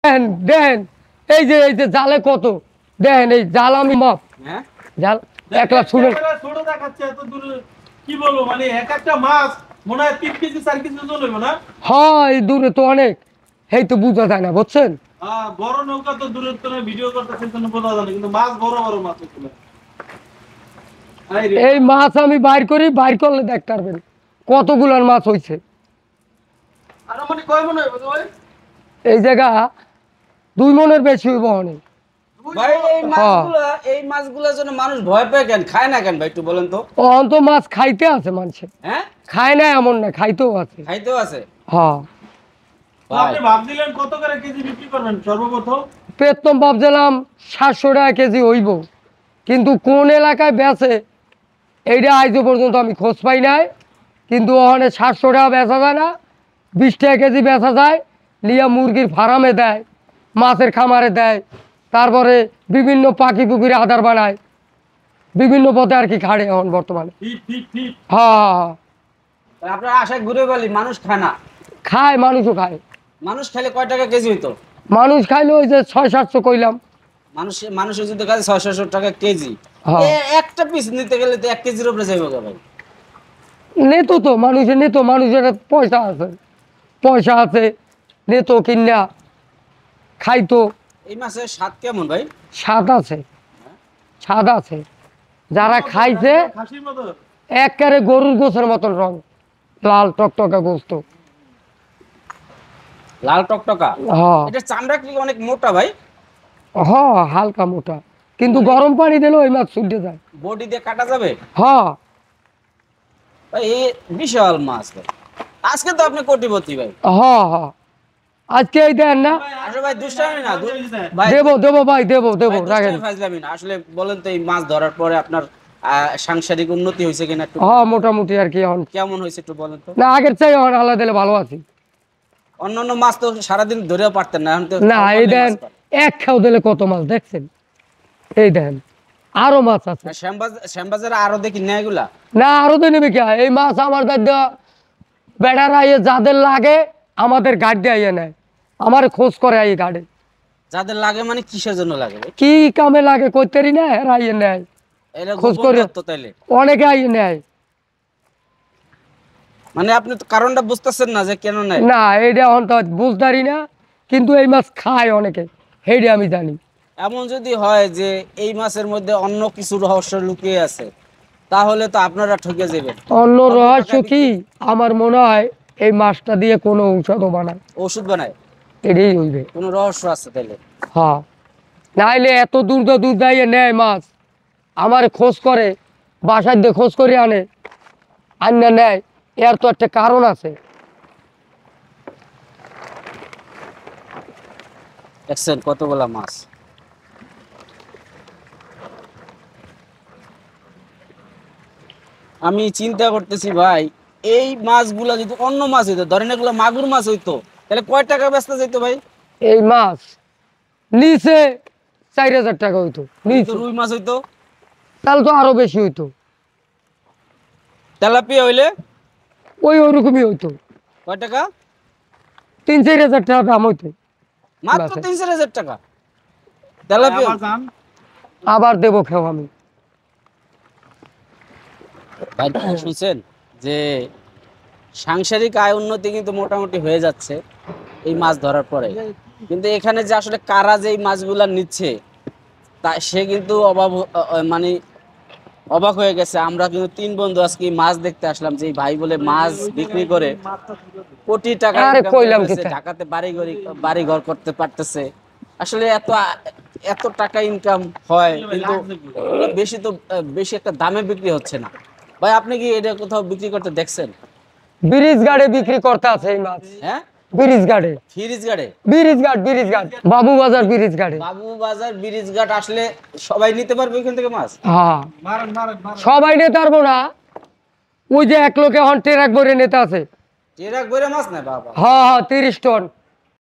দেন দেন এই যে জালে কত দেন এই জাল আমি মাপ হ্যাঁ জাল একলা শুনে ছোট দেখাচ্ছে এত দূরে কি বলবো মানে এক একটা মাছ মনে হয় 3 কেজি 4 কেজি ওজন হইব না হয় দূরে তো অনেক এই তো বুঝা যায় না বুঝছেন বড় নৌকা তো দূরের তো ভিডিও করতেছেন জন্য বোঝা যায় না কিন্তু মাছ বড় বড় মাছ এগুলো এই মাছ আমি বাইর করি বাইর করলে দেখতে পারবেন কতগুলার মাছ হইছে আর মানে কয় মনে হইব ভাই এই জায়গা 2 মনের বেশি হইব অনেক ভাই এই মাছগুলোর জন্য মানুষ ভয় পায় কেন খায় না কেন ভাই একটু বলেন তো অন্ত মাছ খাইতে আছে মানুষে হ্যাঁ খায় না এমন না খাইতেও আছে খাইতেও আছে হ্যাঁ আপনি ভাব দিলেন কত করে কেজি বিক্রি করবেন সর্বপ্রথম প্রথম ভাবছিলাম 700 টাকা কেজি হইব কিন্তু কোন এলাকায় বেচে এইটা আজও পর্যন্ত আমি খোঁজ পাই নাই কিন্তু ওখানে 700 টাকা বেচা যায় না 20 টাকা কেজি বেচা যায় লিয়া মুরগির ফার্মে দেয় মাছের খামারে দেয় তারপরে বিভিন্ন পাখি পুকুরে আধার বানায় বিভিন্ন পথে আর কি খাড়ে এখন বর্তমানে ঠিক হ্যাঁ আপনার আশায় ঘুরে বলি মানুষ খায় না খায় মানুষও খায় মানুষ খাইলে কয় টাকা কেজি হইতো মানুষ খাইলে ওই যে 600-700 কইলাম মানুষের যদি কাছে 600 টাকা কেজি হ্যাঁ। একটা পিস নিতে গেলে তো 1 কেজির উপরে যাইব ভাই নেতো তো মানুষের নেতো মানুষের পয়সা আছে নেতো কিনা খাইতো এই মাছের স্বাদ কেমন ভাই স্বাদ আছে যারা খাইছে খাসির মতো একবারে গরুর গোছের মতন রং লাল টকটকা গোস্ত লাল টকটকা হ্যাঁ এটা চামড়া কি অনেক মোটা ভাই হ্যাঁ হালকা মোটা কিন্তু গরম পানি দিলে ওই মাছ ছুটে যায় বডি দিয়ে কাটা যাবে হ্যাঁ ভাই এই বিশাল মাছ ভাই আজকে তো আপনি কোটিপতি ভাই হ্যাঁ হ্যাঁ আজকে এই দেন না আসলে ভাই দুষ্টামি না ভাই দেবো ভাই দেবো ভাই, রাখেন দুষ্টামি ফাজলামি না। আসলে বলেন তো এই মাছ ধরার পরে আপনার সাংসারিক উন্নতি হয়েছে কিনা একটু হ্যাঁ মোটামুটি আর কি এখন কেমন হয়েছে একটু বলেন তো না আগের চাই এখন আল্লাহ দিলে ভালো আছি অন্যান্য মাছ তো সারাদিন ধরেও পারতেন না এখন তো না অল্প এই অল্প দেন মাছ পান। এক খাও দিলে কত মাছ দেখছেন এই দেন আরো মাছ আছে আর শ্যামবাজারে আরো দেখি না এগুলা না আরো তো নেবে কি হয়? এই মাছ আমার দাদা বেড়ার আইয়ে যাদের লাগে আমাদের গাড়ি দিয়ে আইয়ে নেয় আমার খোঁজ করে আই গাড়ি যাদের লাগে মানে কিসের জন্য লাগে ভাই কি কামে লাগে কইতেরি না এরা আইয়ে নেয় এটা খোঁজ গোপন করে তথ্য তাইলে অনেকে আইয়ে নেয় মানে আপনি তো কারণটা বুঝতেছেন না যে কেন নেয় না এইটা এখন তো বুঝতারি না কিন্তু এই মাছ খায় অনেকে সেইটা আমি জানি এমন যদি হয় যে এই মাছের মধ্যে অন্য কিছু রহস্য লুকিয়ে আছে তাহলে তো আপনারা ঠকে যাবেন অন্য রহস্য কি আমার মনে হয় এই মাছটা দিয়ে কোনো ঔষধও বানায় ওষুধ বানায় এটাই হইবে কোনো রহস্য আছে তাইলে হ্যাঁ নাইলে এত দূর দাইয়ে নেয় মাছ আমার খোঁজ করে বাসায় দিয়ে খোঁজ করে আনে আন্না নেয় এর তো একটা কারণ আছে দেখছেন কতগুলা মাছ আমি চিন্তা করতেছি ভাই এই মাছগুলা যদি অন্য মাছ হইতো ধরেন এগুলো মাগুর মাছ হইতো তাহলে কয় টাকা বেচতে যেত ভাই এই মাছ নিচে 4000 টাকা হইতো তো নিচে রুই মাছ হইতো তাহলে তো আরো বেশি হইতো তেলাপিয়া হইলে ওরকমই হইতো কয় টাকা 3-4 হাজার টাকা দাম হইতো মাত্র মাছে। 3-4 হাজার টাকা তেলাপিয়া আবার যান আবার দেবো খেও আমি ভাই শুনছেন যে সাংসারিক আয় উন্নতি কিন্তু মোটামুটি হয়ে যাচ্ছে এই মাছ ধরার পরে কিন্তু এখানে যে আসলে কারা যে এই মাছগুলা নিচ্ছে তা সে কিন্তু মানে অবাক হয়ে গেছে আমরা কিন্তু 3 বন্ধু আজকে এই মাছ দেখতে আসলাম যে এই ভাই বলে মাছ বিক্রি করে কোটি টাকা আরে income কইলাম করতেছে, কিতা। ঢাকাতে বাড়ি ঘর করতে পারতেছে আসলে এত টাকা ইনকাম হয় কিন্তু এগুলো বেশি একটা দামে বিক্রি হচ্ছে না ভাই আপনি কি এটা কোথাও বিক্রি করতে দেখছেন ব্রিজ গাড়ে বিক্রি করতে আছে এই মাছ হ্যাঁ ব্রিজ গাড়ে ফ্রিজ গাড়ে ব্রিজ ঘাট বাবু বাজার ব্রিজ গাড়ে বাবু বাজার ব্রিজ ঘাট আসলে সবাই নিতে পারবে ওইখান থেকে মাছ হ্যাঁ মারেন সবাই নিতে পারবো না ওই যে এক লোকে এখন ট্রাক ভরে নিতে আছে ট্রাক ভরে মাছ না বাবা হ্যাঁ 30 টন